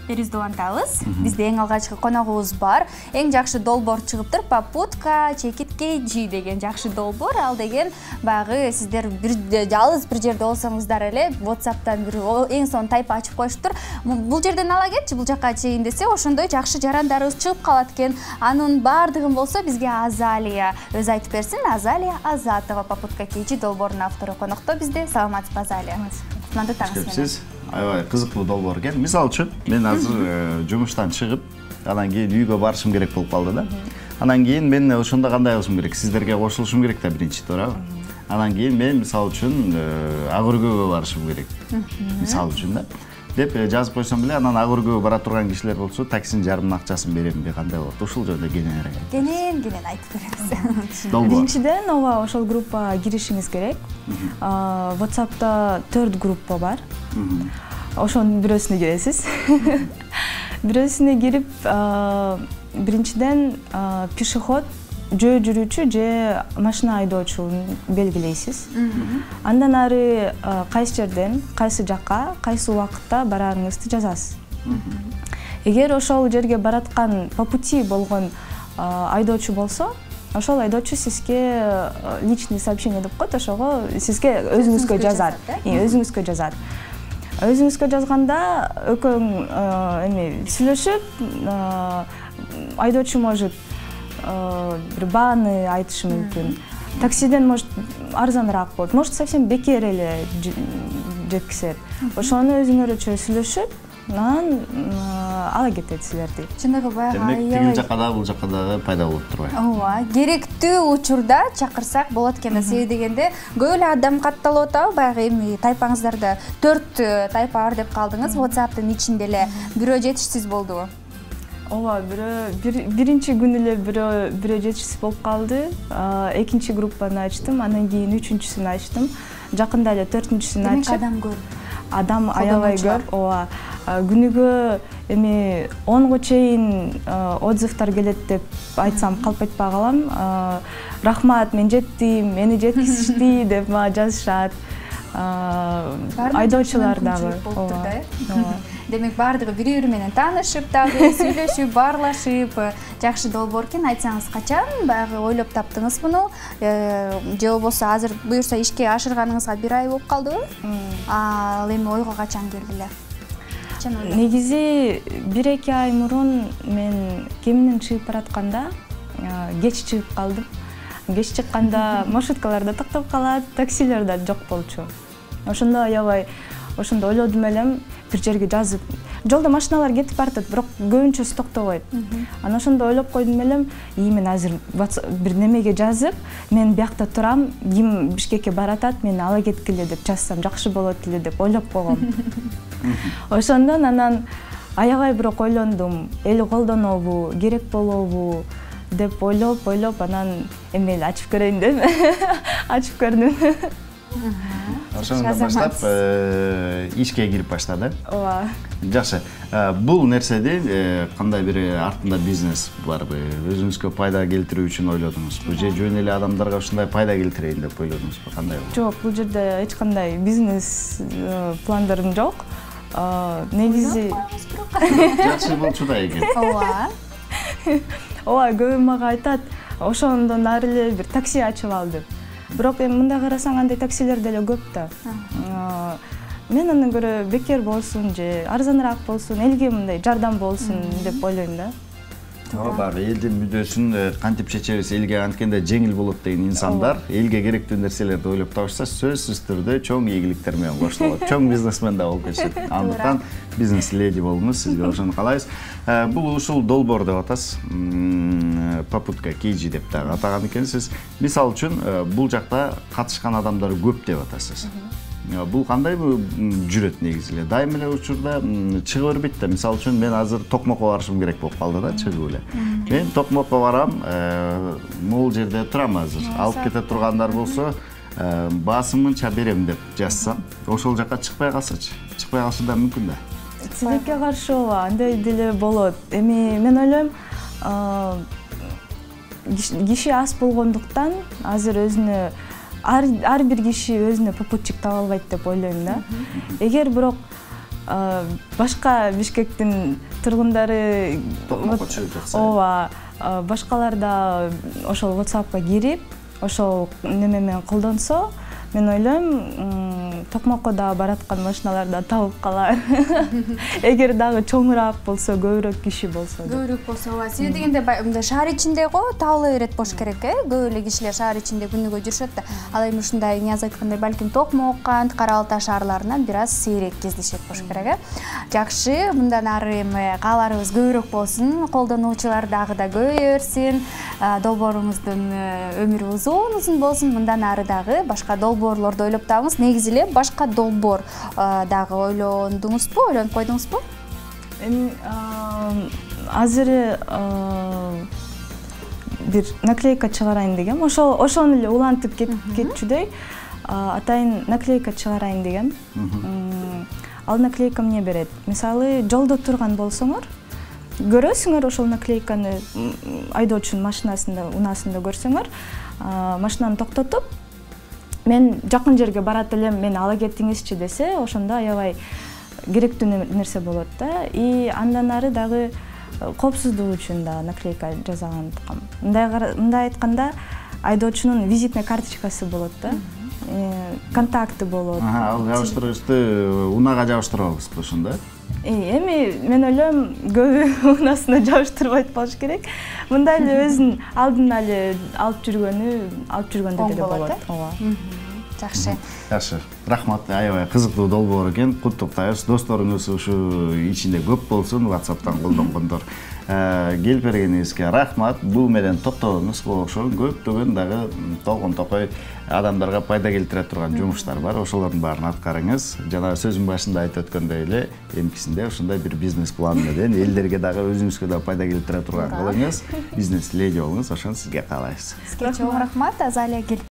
берүүбүздү улантабыз. Бизде эң алгачкы коногубуз бар. Эң жакшы долбоор чыгыптыр. Попутка чекиткейжи деген жакшы долбоор. Ал деген баягы сиздер жалгыз бир жерде болсоңуздар эле WhatsApp'тан бир эң сонун тайпа ачып коюштур. Бул жерден ала кетчи, бул жака чейин десе, ошондой жакшы жарандарыбыз чыгып калат экен. Анын баардыгын болсо бизге Азалия өзү айтып берсин. Азалия Азатова попутка кейжи долбоорунун автору конокто бизде. Саламатсызбы, Азалия? Кутмандуу таңыңыз менен. Аябай кызыктуу долбоор экен. Мисалы үчүн, мен азыр жумуштан чыгып, анан кийин үйгө барышым керек болуп калды да. Анан кийин мен ошондо кандай кылышым керек? Сиздерге кошулушум керек да биринчи, туурабы? Анан кийин мен мисалы үчүн ак өргөгө барышым керек. Мисалы үчүн да. Деп жазып койсом эле, анан ак өргөгө бара турган кишилер болсо, таксинин жарымын акчасын беремби, кандай болот? Ушул жөнүндө кенен айтып беребиз. Биринчиден, ошол группага киришиңиз керек. WhatsApp'та 4 группа бар. Ошонун бирөөсүнө киресиз. Бирөөсүнө кирип, биринчиден пешеход, жөө жүрүүчү же машина айдоочуну белгилейсиз. Андан ары кайсы жерден, кайсы жакка, кайсы убакытта барарыңызды жазасыз. Эгер ошол жерге бараткан по пути болгон айдоочу болсо, ошол айдоочу сизге личный сообщение деп коет, ошого сизге өзүңүзгө жазат. Өзүңүзгө жазат. Өзүңүзгө жазганда экөөң сүйлөшүп, айдоочу может бир бааны айтышы мүмкүн. Таксиден может арзаныраак болот, может совсем бекер эле жеткизет. Ошону өзүңөрчө сүйлөшүп, анан ала кетет силерди. Чындыгы баягы демек тигил жакка да, бул жакка да пайда болуп турбайбы? Ооба, керектүү учурда чакырсак болот экен да. Себеби дегенде көп эле адам катталып атабы, баягы эми тайпаңыздарда 4 тайпа бар деп калдыңыз. WhatsApp'тын ичинде эле бирөө жетишсиз болдубу? Ооба, биринчи күнү эле бирөө жетишсиз болуп калды. Экинчи группаны ачтым, андан кийин үчүнчүсүн ачтым. Жакында эле 4-сүн ачып. Демек адам көп. Адам аябай көп. Ооба. Күнүгө эми 10го чейин отзывдар келет деп айтсам калп айтпай калам. Рахмат, мен жеттим, мени жеткизишти деп мага жазышат. Айдоочулар дагы. Демек баардыгы бири-бири менен таанышып дагы, сүйлөшүп, баарлашып, жакшы долбоор экен. Айтсаңыз, качан баягы ойлоп таптыңыз муну? Же болбосо азыр буюрса ишке ашырганыңызга 1 ай болуп калдыбы? Ал эми ойго качан келди эле? Негизи 1-2 ай мурун мен кеминен чыгып баратканда кеч чыгып калдым. Кеч чыкканда маршруткалар да токтоп калат, таксилер да жок болчу. Ошондо аябай ошондо ойлодум элем, бир жерге жазып. Жолдо машиналар кетип баратат, бирок көбүнчөсү токтобойт. Анан ошондо ойлоп койдум элем, мен азыр бир немеге жазып, мен биякта турам, ким Бишкекке баратат, мени ала кеткиле деп жазсам жакшы болот эле деп ойлоп койгом. Ошондон анан аябай бирок ойлондум, эл колдонобу, керек болобу деп ойлоп анан эми эле ачып көрөйүн деп ачып көрдүм. Ошондон баштап ишке кирип баштады. Ооба. Жакшы. Бул нерседи кандай бир артында бизнес барбы? Өзүңүзгө пайда келтирүү үчүн ойлодуңузбу? Же жөн эле адамдарга ушундай пайда келтирейин деп ойлодуңузбу? Кандай болду? Жок, бул жерде эч кандай бизнес пландарым жок. Негизи жакшы болчу да экен. Ооба. Ооба, көбү мага айтат, ошондон ары эле бир такси ачып ал деп. Бирок эми мындай карасаң андай таксилер деле көп да. Мен андан көрө бекер болсун же арзаныраак болсун, элге мындай жардам болсун деп ойлойм да. Ооба, элдин мүддөсүн кантип чечебиз, элге анткенде жеңил болот деген инсандар элге керектүү нерселерди ойлоп табышса, сөзсүз түрдө чоң ийгиликтер менен коштолот. Чоң бизнесмен да болуп кетет. Андыктан бизнес леди болуңуз, сизге ошону каалайбыз. Бул ушул долбоор деп атасыз. Попутка кейжи деп дагы атаган экенсиз. Мисалы үчүн, бул жакта катышкан адамдар көп деп атасыз. Бул кандай жүрөт негизи эле? Дайым эле учурда чыга бербейт да. Мисалы үчүн, мен азыр Токмокко барышым керек болуп калды да, чыгып эле. Мен Токмокко барам, могул жерде турам азыр. Алып кете тургандар болсо, басымынча берем деп жазсам, ошол жакка чыкпай калсачы. Чыкпай калышы да мүмкүн да. Тилекке каршы ооба, андай деле болот. Эми мен ойлойм, киши аз болгондуктан азыр өзүнө ар бир киши өзүнө попутчик таба албайт деп ойлойм да. Эгер бирок башка Бишкектин тургундары Токмокко чыгып жатса. ооба башкалар да ошол WhatsAppка кирип ошол неме менен колдонсо, мен ойлойм, Токмокко да бараткан машиналар да табып калар. Эгер дагы чоңураак болсо, көбүрөөк киши болсо. Көбүрөөк болсо, ооба. Себеби дегенде мындай шаар ичинде го табыла берет болуш керек, Көп эле кишилер шаар ичинде күнүгө жүрүшөт да. Ал эми ушундай Нияз айткандай балким Токмок, Кант, Кара Балта шаарларынан бир аз сейрек кездешет болуш керек, Жакшы, мындан ары эми кааларыбыз көбүрөөк болсун, колдонуучулар дагы да көбөйөрсүн, долбооруңуздун өмүрү узун болсун, мындан ары дагы башка долбоорлорду ойлоп табыңыз. Негизи эле башка долбоор дагы ойлондуңузбу, ойлонуп койдуңузбу? Эми азыр бир наклейка чыгарайын дегем. Ошону эле улантып кетчүдөй. Атайын наклейка чыгарайын дегем. Ал наклейка эмне берет? Мисалы, жолдо турган болсоңор, көрөсүңөр ошол наклейканы айдоочунун машинасында, унаасында көрсөңөр, машинаны токтотуп, мен жакын жерге барат элем, мени ала кетиңизчи десе, ошондо аябай керектүү нерсе болот да. И андан ары дагы коопсуздук үчүн да наклейка жасаган. Мындай айтканда, айдоочунун визитный карточкасы болот да. Контакты болот. Ал жабыштыргычты унага жабыштырабызбы ошондо? Эми мен ойлойм, көбү унасына жабыштырбайт болуш керек. Мындай эле өзүн алдын эле алып жүргөндө деле болот. Ооба. Жакшы. Жакшы. Рахмат, аябай кызыктуу долбоор экен. Куттуктайбыз. Досторуңуз ушу ичинде көп болсун, WhatsApp'тан колдонгондор. Келип бергениңизге рахмат. Бул менен токтогонуз окшогон көптөгөн дагы толкун токой адамдарга пайда келтире турган жумуштар бар. Ошолордун баарын аткарыңыз. Жана сөзүн башында айтып өткөндөй эле, эмкисинде ошондой бир бизнес план менен элдерге дагы өзүңүзгө да пайда келтире турган кылыңыз. Бизнес леди болуңуз, ошону сизге каалайбыз. Сизге чоң рахмат, Азалия келип